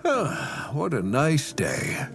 What a nice day.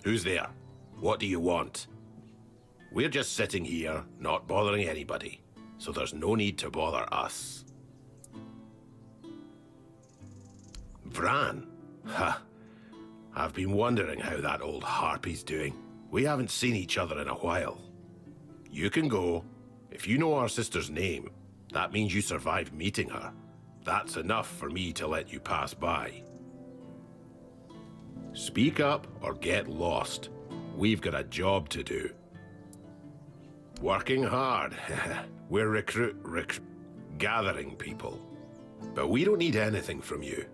Who's there? What do you want? We're just sitting here, not bothering anybody, so there's no need to bother us. Bran? Ha! I've been wondering how that old harpy's doing. We haven't seen each other in a while. You can go. If you know our sister's name, that means you survived meeting her. That's enough for me to let you pass by. Speak up or get lost. We've got a job to do. Working hard. We're gathering people. But we don't need anything from you.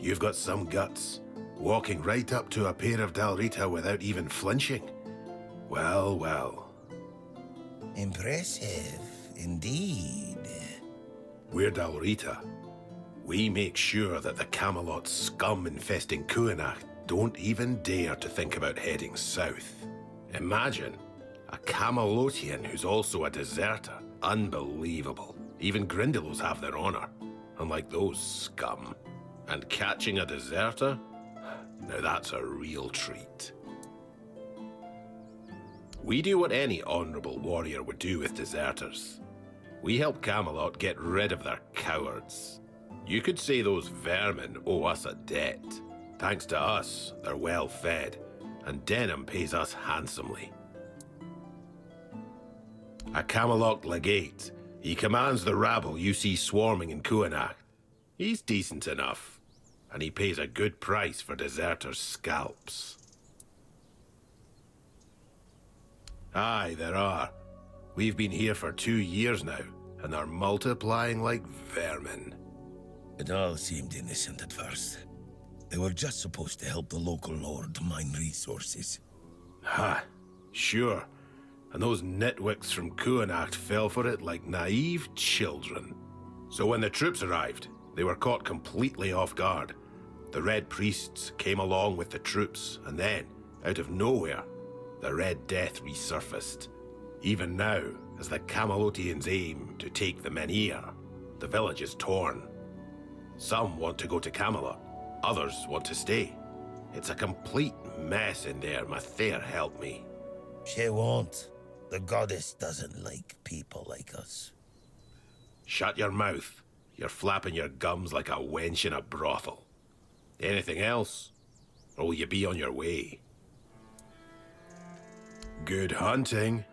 You've got some guts. Walking right up to a pair of Dál Riata without even flinching. Well, well. Impressive, indeed. We're Dál Riata. We make sure that the Camelot scum infesting Cuanacht don't even dare to think about heading south. Imagine a Camelotian who's also a deserter. Unbelievable. Even Grindylows have their honor, unlike those scum. And catching a deserter? Now that's a real treat. We do what any honorable warrior would do with deserters. We help Camelot get rid of their cowards. You could say those vermin owe us a debt. Thanks to us, they're well fed, and Denham pays us handsomely. A Camelot legate. He commands the rabble you see swarming in Cuanacht. He's decent enough, and he pays a good price for deserters' scalps. Aye, there are. We've been here for 2 years now, and they're multiplying like vermin. It all seemed innocent at first. They were just supposed to help the local lord mine resources. Ha, sure. And those nitwicks from Cuanacht fell for it like naive children. So when the troops arrived, they were caught completely off guard. The Red Priests came along with the troops, and then, out of nowhere, the Red Death resurfaced. Even now, as the Camelotians aim to take the Menhir, the village is torn. Some want to go to Camelot, others want to stay. It's a complete mess in there, my fair help me. She won't. The goddess doesn't like people like us. Shut your mouth. you're flapping your gums like a wench in a brothel. Anything else? Or will you be on your way? Good hunting.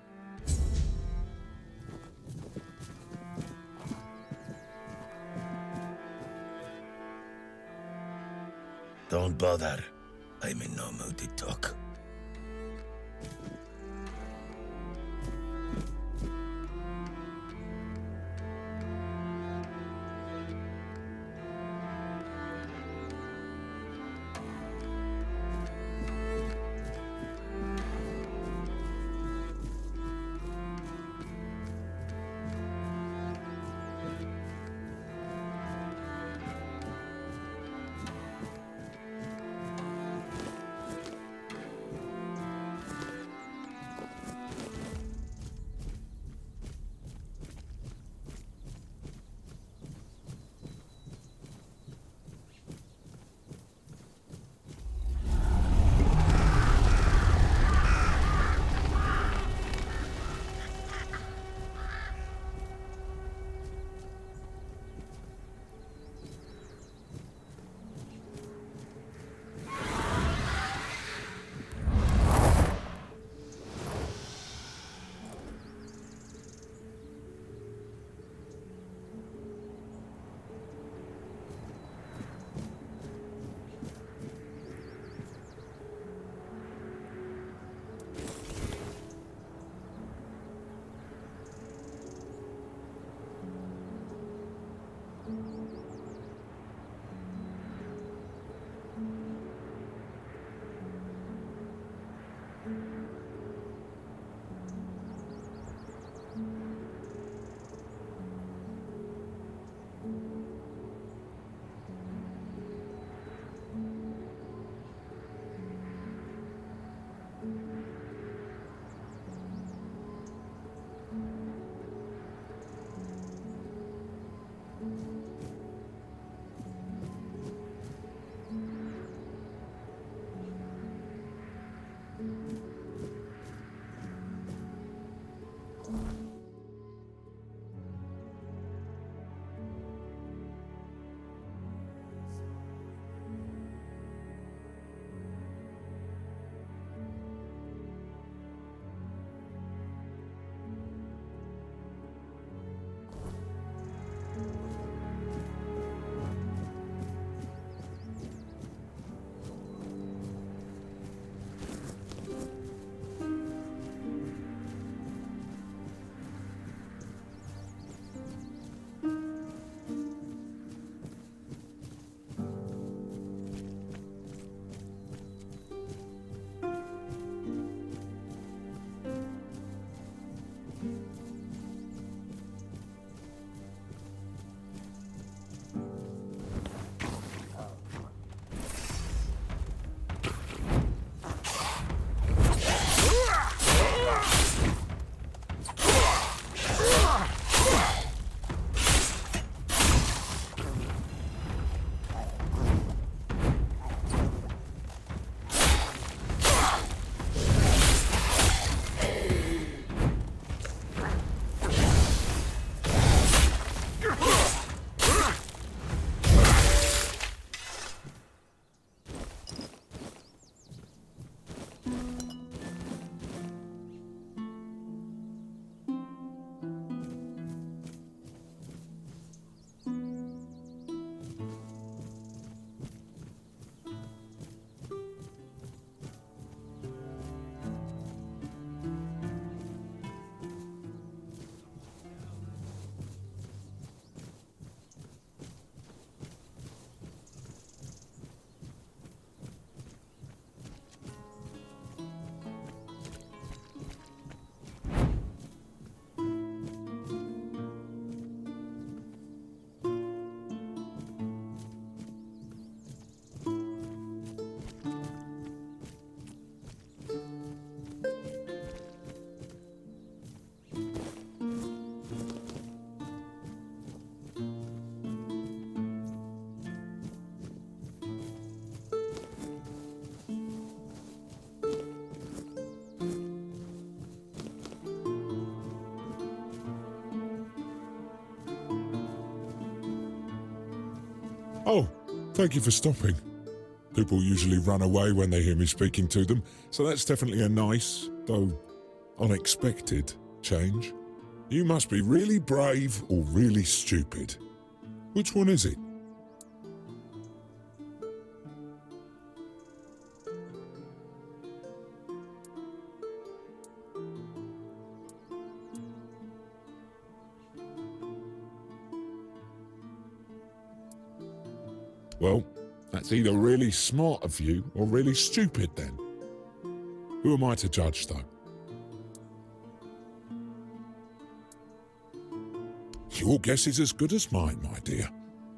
Don't bother. I'm in no mood to talk. Thank you for stopping. People usually run away when they hear me speaking to them, so that's definitely a nice, though unexpected, change. You must be really brave or really stupid. Which one is it? Well, that's either really smart of you or really stupid then. Who am I to judge, though? Your guess is as good as mine, my dear.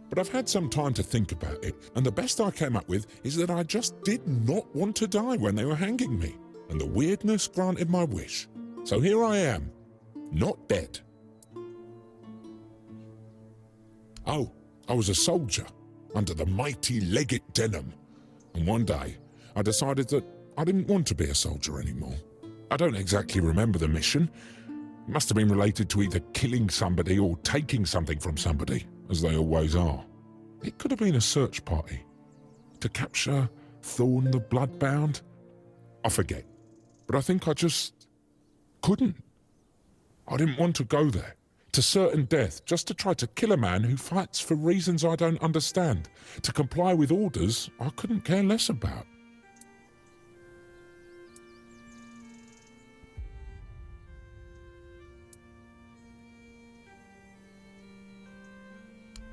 But I've had some time to think about it, and the best I came up with is that I just did not want to die when they were hanging me, and the weirdness granted my wish. So here I am, not dead. Oh, I was a soldier under the mighty Legate Denham, and one day I decided that I didn't want to be a soldier anymore. I don't exactly remember the mission. It must have been related to either killing somebody or taking something from somebody, as they always are. It could have been a search party. To capture Thorn the Bloodbound? I forget. But I think I just couldn't. I didn't want to go there, to certain death, just to try to kill a man who fights for reasons I don't understand, to comply with orders I couldn't care less about.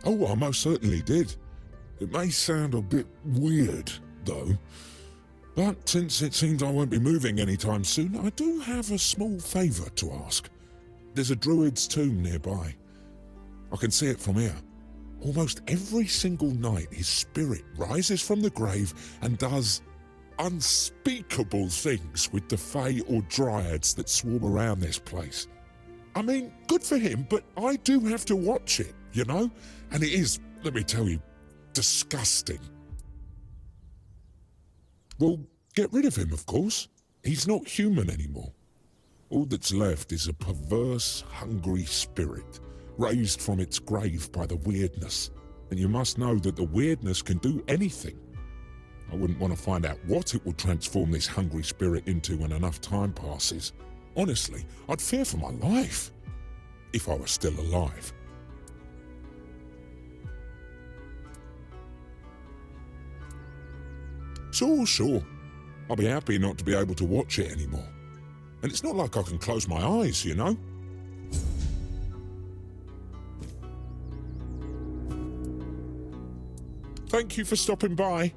Oh, I most certainly did. It may sound a bit weird, though. But since it seems I won't be moving anytime soon, I do have a small favour to ask. There's a druid's tomb nearby. I can see it from here. Almost every single night his spirit rises from the grave and does unspeakable things with the fae or dryads that swarm around this place. I mean, good for him, but I do have to watch it, you know? And it is, let me tell you, disgusting. Well, get rid of him, of course. He's not human anymore. All that's left is a perverse, hungry spirit, raised from its grave by the weirdness. And you must know that the weirdness can do anything. I wouldn't want to find out what it will transform this hungry spirit into when enough time passes. Honestly, I'd fear for my life, if I were still alive. Sure. I'll be happy not to be able to watch it anymore. And it's not like I can close my eyes, you know? Thank you for stopping by.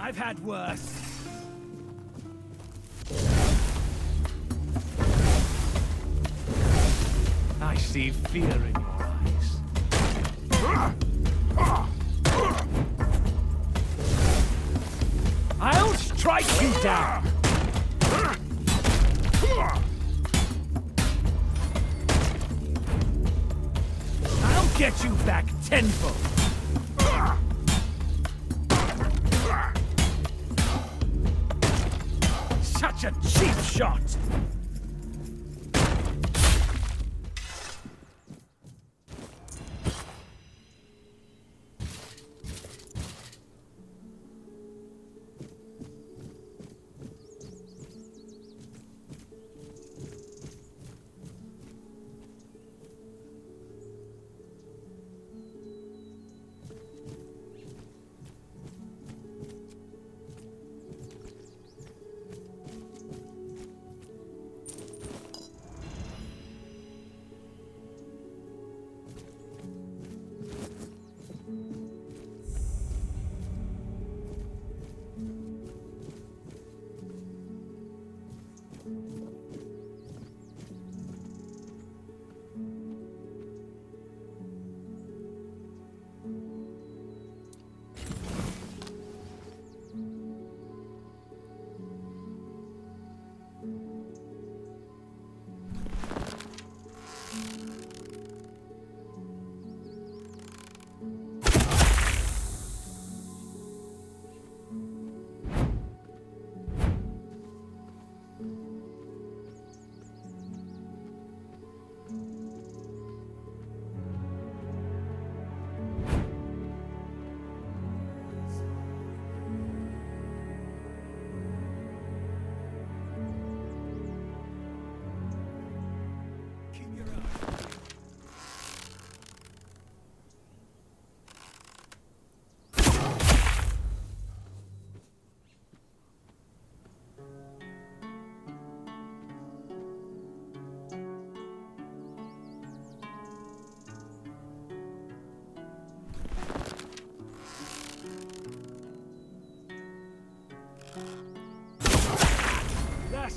I've had worse. I see fear in your eyes. I'll strike you down! I'll get you back tenfold! Such a cheap shot!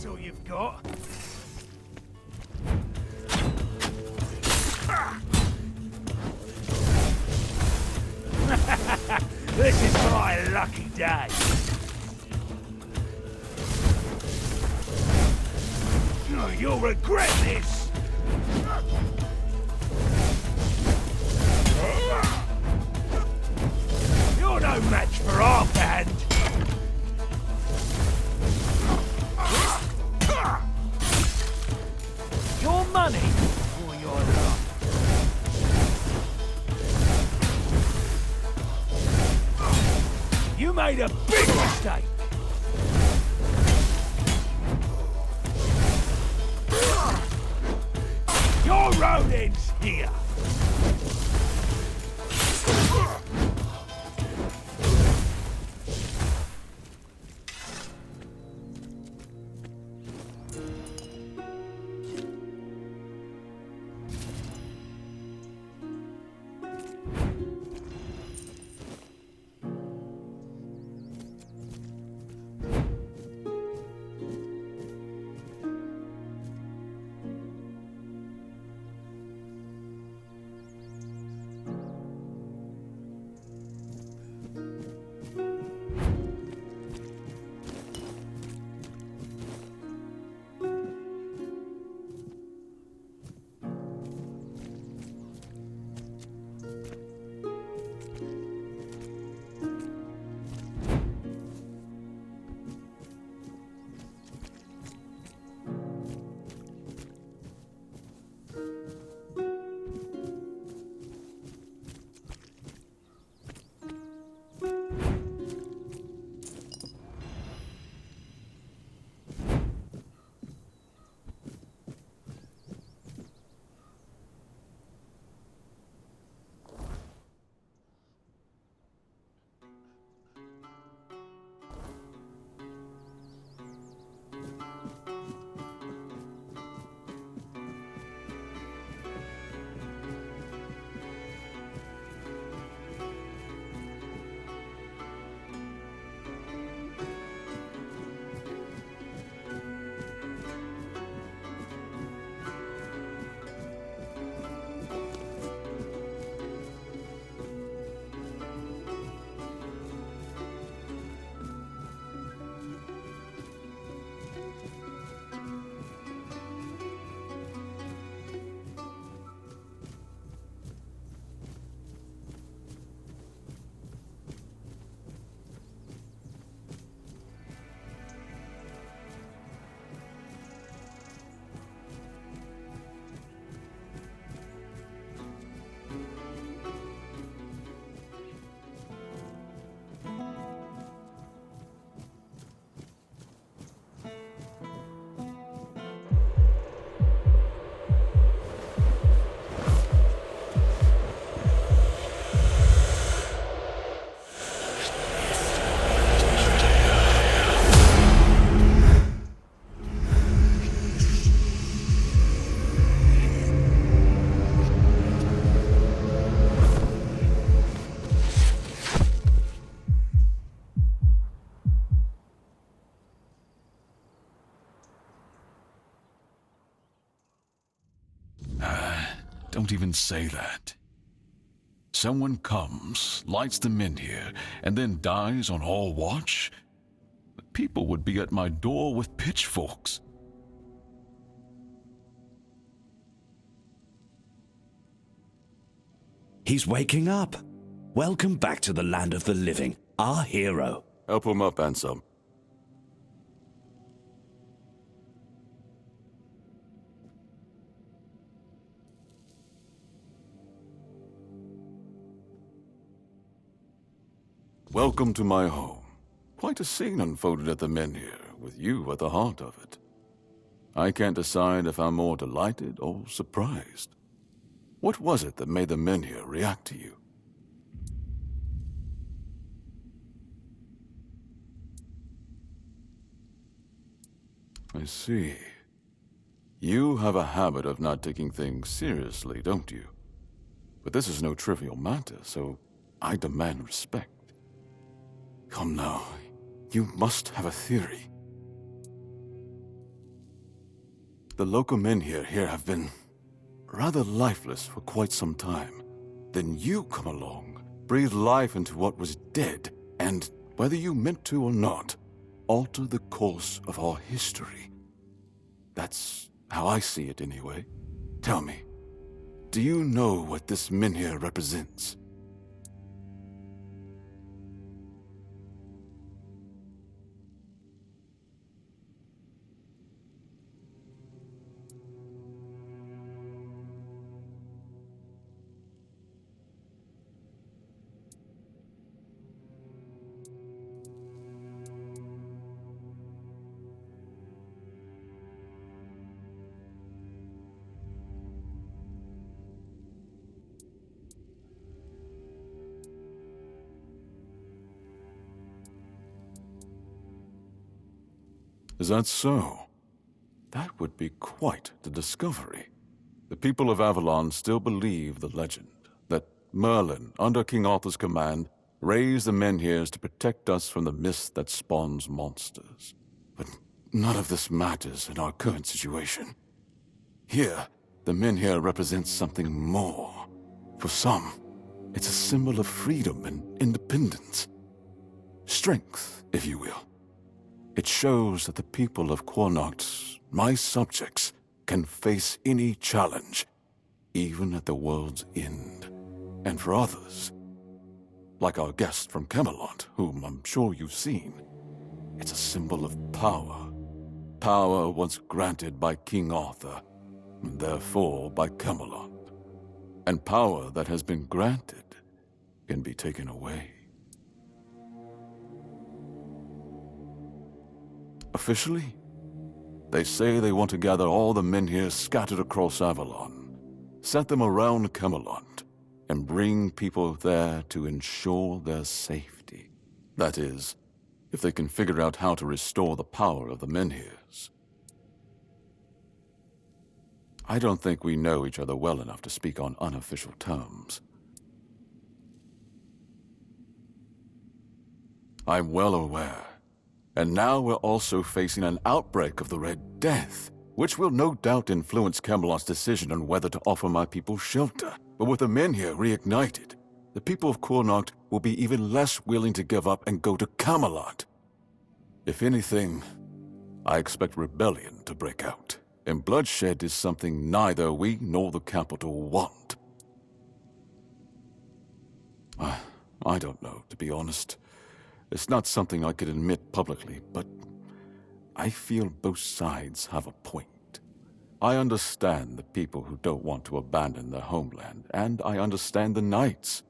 That's all you've got. This is my lucky day. You'll regret this. You're no match for our band. Your money or your luck? You made a big mistake. Your road ends here. Don't even say that. Someone comes, lights them in here, and then dies on all watch? The people would be at my door with pitchforks. He's waking up. Welcome back to the land of the living, our hero. Help him up, Anselm. Welcome to my home. Quite a scene unfolded at the menhir, with you at the heart of it. I can't decide if I'm more delighted or surprised. What was it that made the menhir react to you? I see. You have a habit of not taking things seriously, don't you? But this is no trivial matter, so I demand respect. Come now, you must have a theory. the local men here have been rather lifeless for quite some time. Then you come along, breathe life into what was dead, and, whether you meant to or not, alter the course of our history. That's how I see it anyway. Tell me, do you know what this menhir represents? Is that so? That would be quite the discovery. The people of Avalon still believe the legend that Merlin, under King Arthur's command, raised the menhirs to protect us from the mist that spawns monsters. But none of this matters in our current situation. Here, the menhir represents something more. For some, it's a symbol of freedom and independence. Strength, if you will. It shows that the people of Cuanacht, my subjects, can face any challenge, even at the world's end. And for others, like our guest from Camelot, whom I'm sure you've seen, it's a symbol of power. Power once granted by King Arthur, and therefore by Camelot. And power that has been granted can be taken away. Officially, they say they want to gather all the menhirs scattered across Avalon, set them around Camelot, and bring people there to ensure their safety. That is, if they can figure out how to restore the power of the menhirs. I don't think we know each other well enough to speak on unofficial terms. I'm well aware. And now we're also facing an outbreak of the Red Death, which will no doubt influence Camelot's decision on whether to offer my people shelter. But with the menhir reignited, the people of Cuanacht will be even less willing to give up and go to Camelot. If anything, I expect rebellion to break out, and bloodshed is something neither we nor the capital want. I don't know, to be honest. It's not something I could admit publicly, but I feel both sides have a point. I understand the people who don't want to abandon their homeland, and I understand the knights,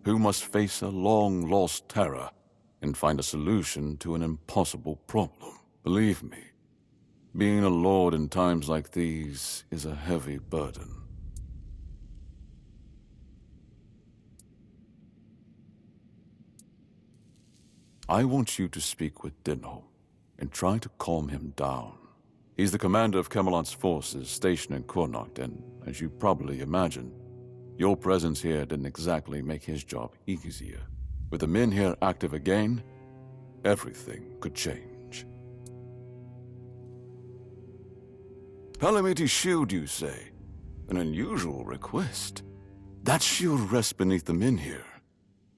who must face a long-lost terror and find a solution to an impossible problem. Believe me, being a lord in times like these is a heavy burden. I want you to speak with Dinho and try to calm him down. He's the commander of Camelot's forces stationed in Cuanacht, and as you probably imagine, your presence here didn't exactly make his job easier. With the menhir active again, everything could change. Palamity shield, you say? An unusual request. That shield rests beneath the menhir.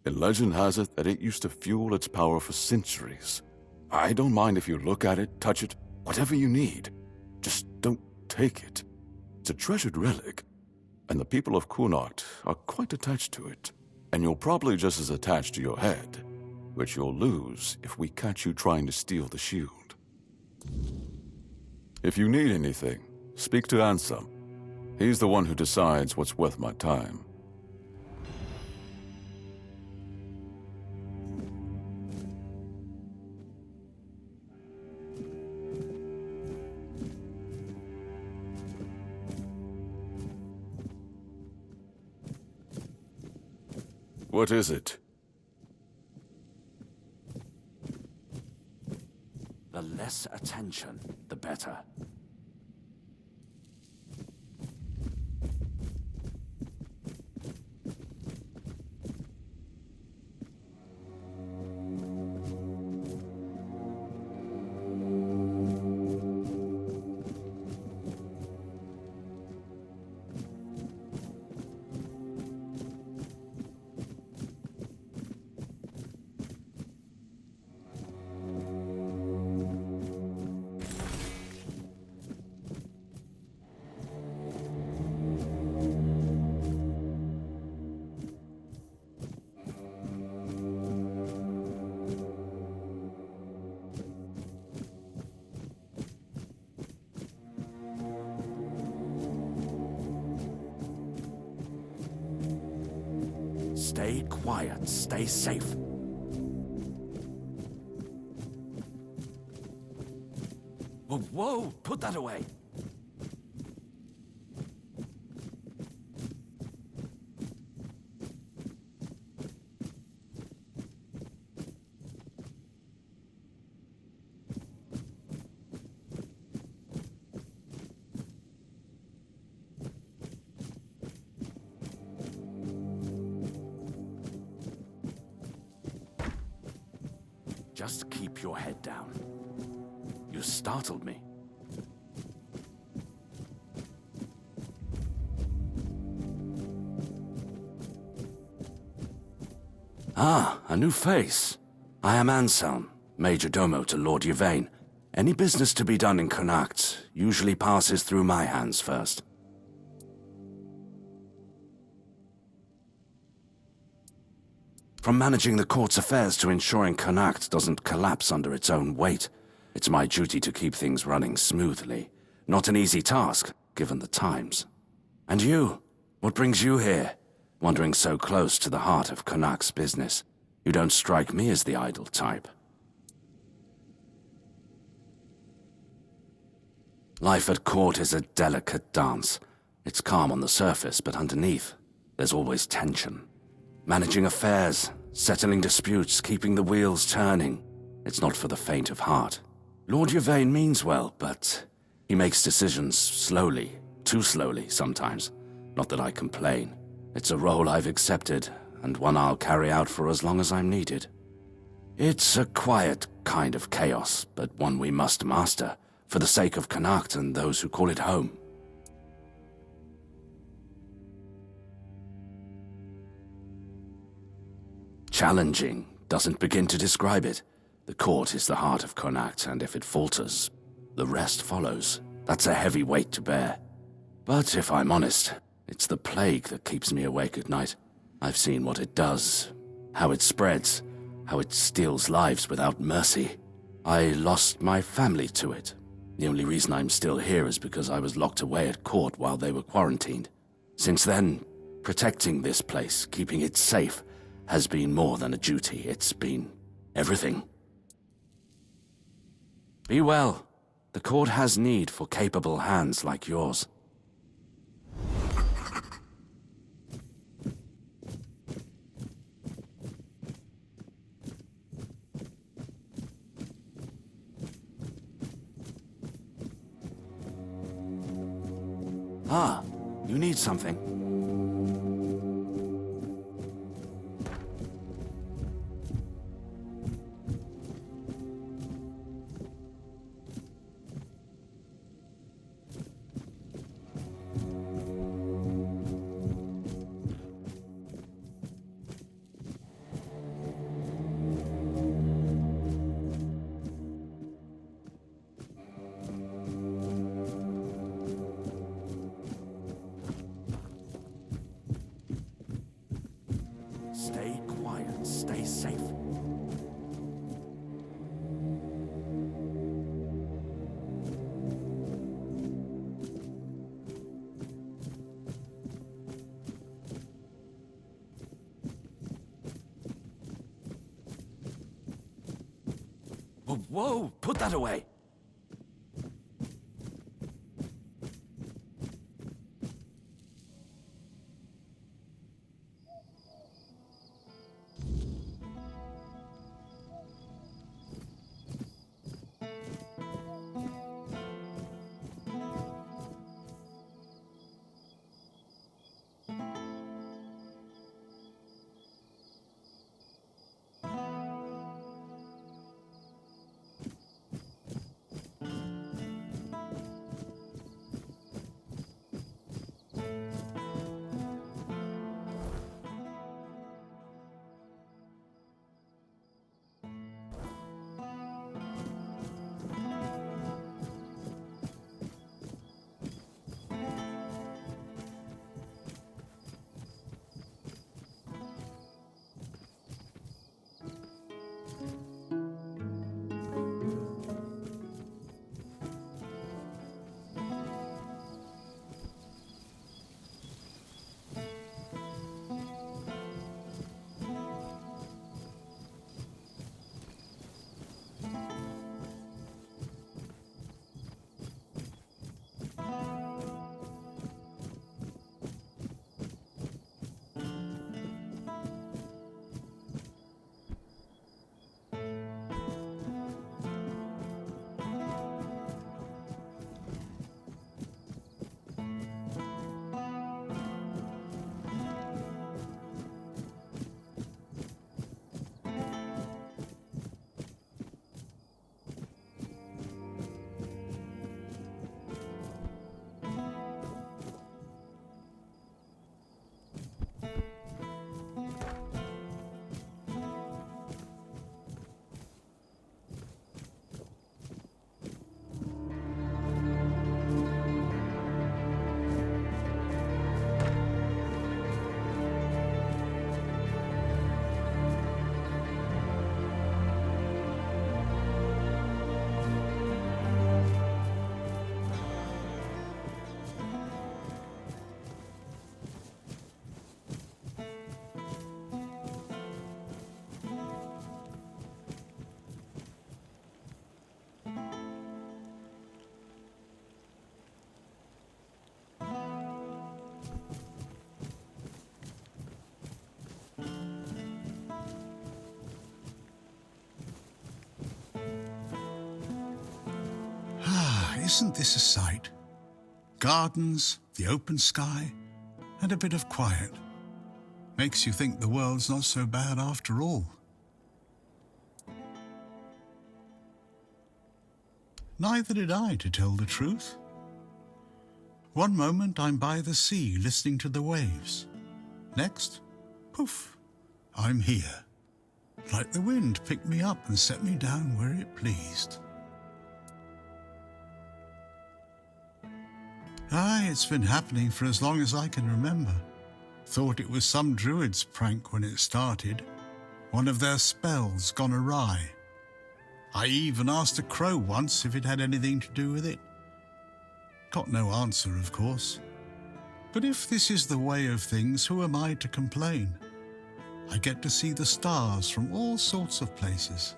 And legend has it that it used to fuel its power for centuries. I don't mind if you look at it, touch it, whatever you need. Just don't take it. It's a treasured relic, and the people of Cuanacht are quite attached to it. And you're probably just as attached to your head, which you'll lose if we catch you trying to steal the shield. If you need anything, speak to Anselm. He's the one who decides what's worth my time. What is it? The less attention, the better. Stay quiet. Stay safe. Whoa, whoa! Put that away! Just keep your head down. You startled me. Ah, a new face. I am Anselm, Major Domo to Lord Yvain. Any business to be done in Cuanacht usually passes through my hands first. From managing the court's affairs to ensuring Cuanacht doesn't collapse under its own weight, it's my duty to keep things running smoothly. Not an easy task, given the times. And you? What brings you here? Wandering so close to the heart of Cuanacht's business. You don't strike me as the idle type. Life at court is a delicate dance. It's calm on the surface, but underneath, there's always tension. Managing affairs, settling disputes, keeping the wheels turning. It's not for the faint of heart. Lord Yvain means well, but he makes decisions slowly, too slowly sometimes. Not that I complain. It's a role I've accepted, and one I'll carry out for as long as I'm needed. It's a quiet kind of chaos, but one we must master, for the sake of Cuanacht and those who call it home. Challenging doesn't begin to describe it. The court is the heart of Cuanacht, and if it falters, the rest follows. That's a heavy weight to bear. But if I'm honest, it's the plague that keeps me awake at night. I've seen what it does, how it spreads, how it steals lives without mercy. I lost my family to it. The only reason I'm still here is because I was locked away at court while they were quarantined. Since then, protecting this place, keeping it safe, has been more than a duty. It's been everything. Be well. The court has need for capable hands like yours. Ah, you need something. Stay quiet, stay safe. Whoa, whoa, put that away. Isn't this a sight? Gardens, the open sky, and a bit of quiet. Makes you think the world's not so bad after all. Neither did I, to tell the truth. One moment I'm by the sea listening to the waves. Next, poof, I'm here. Like the wind picked me up and set me down where it pleased. Aye, it's been happening for as long as I can remember. Thought it was some druid's prank when it started. One of their spells gone awry. I even asked a crow once if it had anything to do with it. Got no answer, of course. But if this is the way of things, who am I to complain? I get to see the stars from all sorts of places.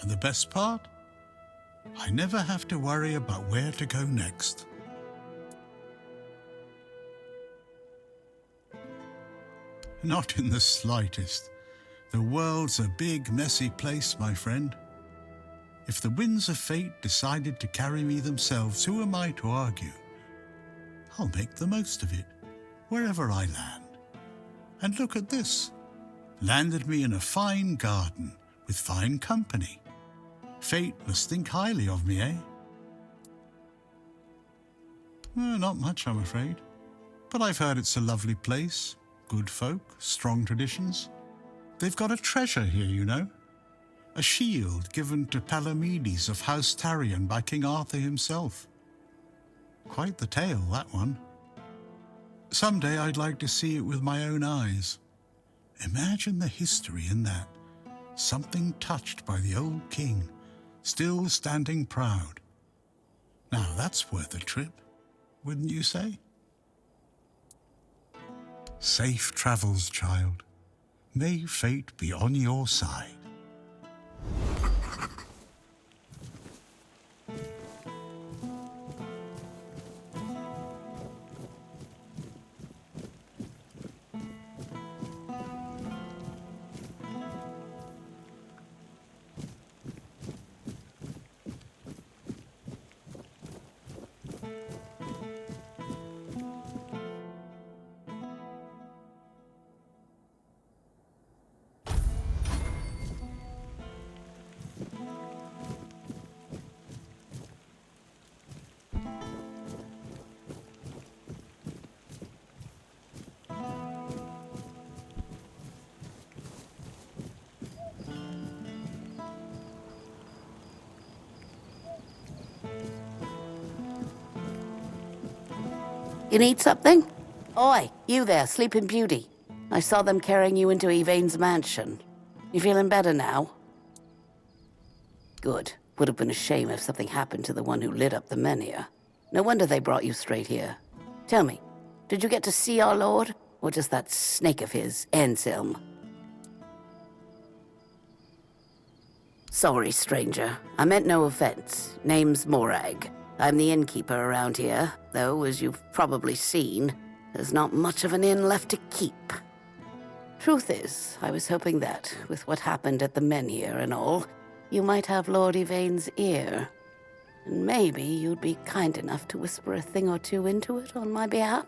And the best part? I never have to worry about where to go next. Not in the slightest. The world's a big, messy place, my friend. If the winds of fate decided to carry me themselves, who am I to argue? I'll make the most of it, wherever I land. And look at this. Landed me in a fine garden, with fine company. Fate must think highly of me, eh? Not much, I'm afraid. But I've heard it's a lovely place. Good folk, strong traditions. They've got a treasure here, you know. A shield given to Palamedes of House Tarion by King Arthur himself. Quite the tale, that one. Someday I'd like to see it with my own eyes. Imagine the history in that. Something touched by the old king, still standing proud. Now that's worth a trip, wouldn't you say? Safe travels, child. May fate be on your side. You need something? Oi, you there, Sleeping Beauty. I saw them carrying you into Yvain's mansion. You feeling better now? Good. Would have been a shame if something happened to the one who lit up the menhir. No wonder they brought you straight here. Tell me, did you get to see our lord? Or just that snake of his, Anselm? Sorry, stranger. I meant no offense. Name's Morag. I'm the innkeeper around here, though, as you've probably seen, there's not much of an inn left to keep. Truth is, I was hoping that, with what happened at the menhir and all, you might have Lord Yvain's ear. And maybe you'd be kind enough to whisper a thing or two into it on my behalf?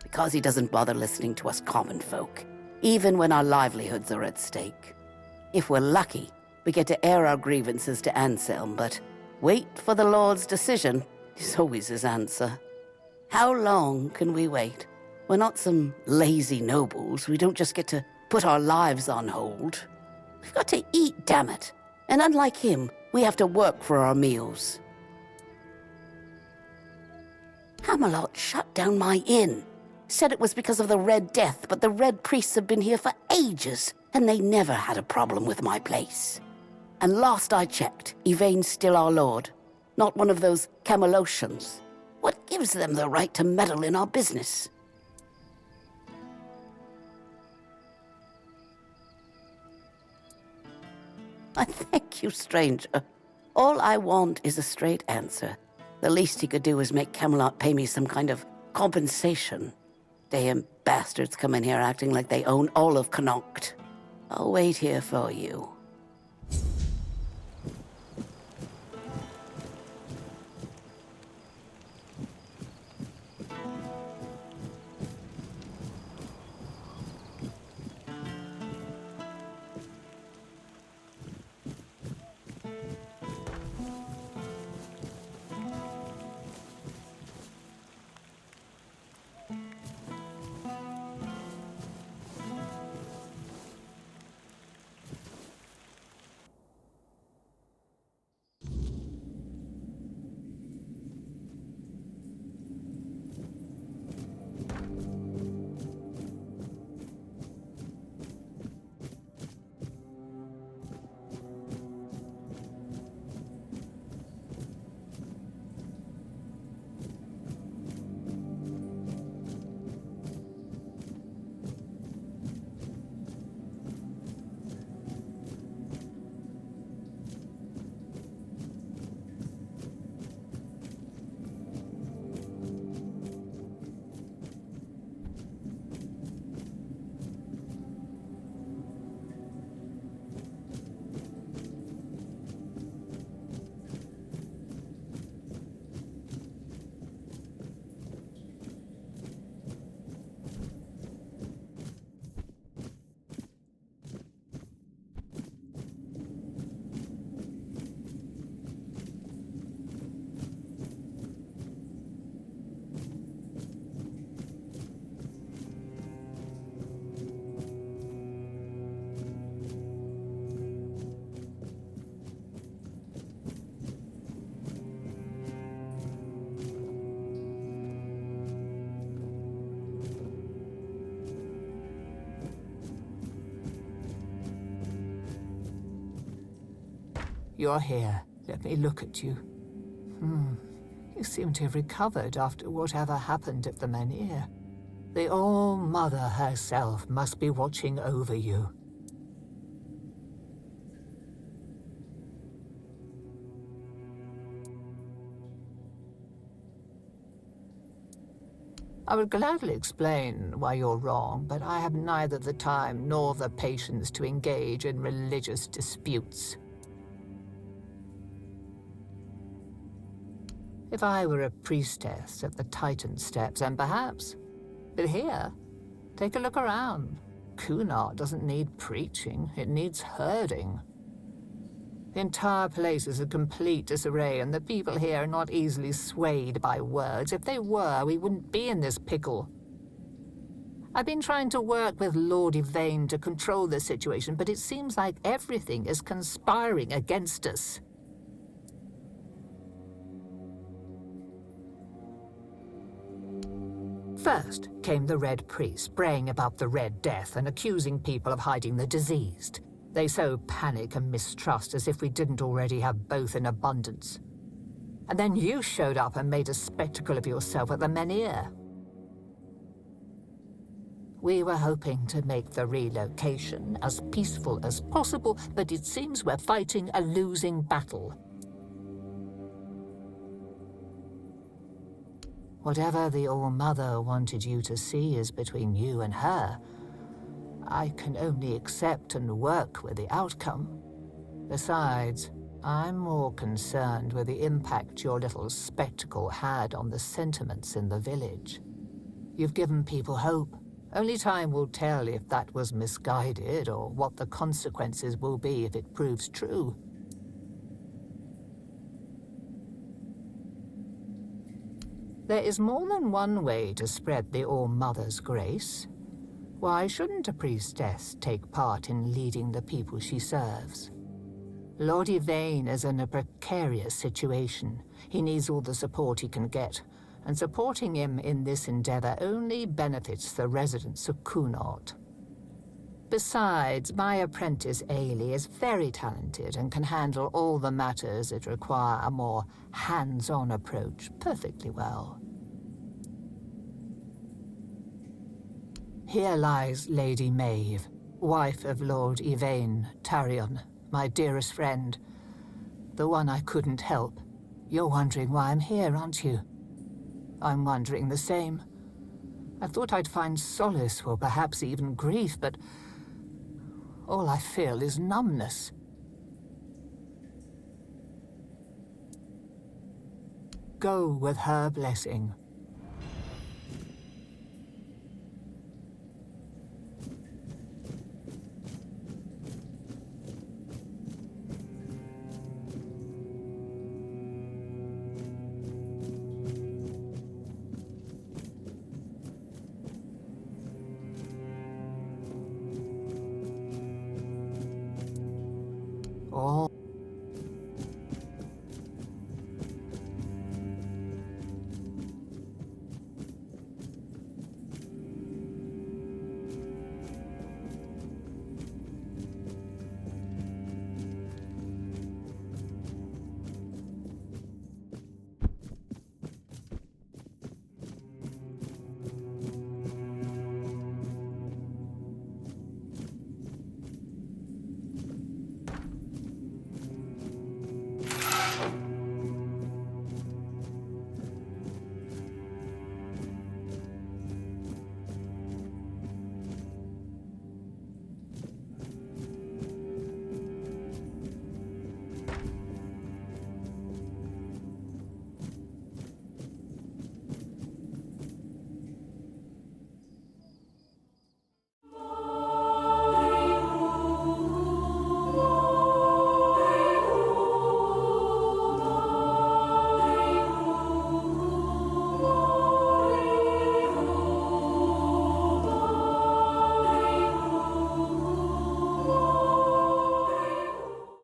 Because he doesn't bother listening to us common folk, even when our livelihoods are at stake. If we're lucky, we get to air our grievances to Anselm, but wait for the Lord's decision is always his answer. How long can we wait? We're not some lazy nobles. We don't just get to put our lives on hold. We've got to eat, damn it. And unlike him, we have to work for our meals. Camelot shut down my inn. Said it was because of the Red Death, but the Red Priests have been here for ages, and they never had a problem with my place. And last I checked, Yvain's still our lord, not one of those Camelocians. What gives them the right to meddle in our business? I thank you, stranger. All I want is a straight answer. The least he could do is make Camelot pay me some kind of compensation. Damn bastards come in here acting like they own all of Cuanacht. I'll wait here for you. you're here. Let me look at you. You seem to have recovered after whatever happened at the Menhir. The All-Mother herself must be watching over you. I would gladly explain why you're wrong, but I have neither the time nor the patience to engage in religious disputes. If I were a priestess at the Titan Steps, and perhaps. But here, take a look around. Cuanacht doesn't need preaching, it needs herding. The entire place is a complete disarray, and the people here are not easily swayed by words. If they were, we wouldn't be in this pickle. I've been trying to work with Lord Yvain to control the situation, but it seems like everything is conspiring against us. First came the Red Priest, braying about the Red Death and accusing people of hiding the diseased. They sow panic and mistrust as if we didn't already have both in abundance. And then you showed up and made a spectacle of yourself at the Menhir. We were hoping to make the relocation as peaceful as possible, but it seems we're fighting a losing battle. Whatever the All-Mother wanted you to see is between you and her. I can only accept and work with the outcome. Besides, I'm more concerned with the impact your little spectacle had on the sentiments in the village. You've given people hope. Only time will tell if that was misguided or what the consequences will be if it proves true. There is more than one way to spread the All-Mother's grace. Why shouldn't a priestess take part in leading the people she serves? Lord Yvain is in a precarious situation. He needs all the support he can get, and supporting him in this endeavor only benefits the residents of Cuanacht. Besides, my apprentice Ailey is very talented and can handle all the matters that require a more hands-on approach perfectly well. Here lies Lady Maeve, wife of Lord Yvain Tarion, my dearest friend. The one I couldn't help. You're wondering why I'm here, aren't you? I'm wondering the same. I thought I'd find solace, or perhaps even grief, but all I feel is numbness. Go with her blessing. All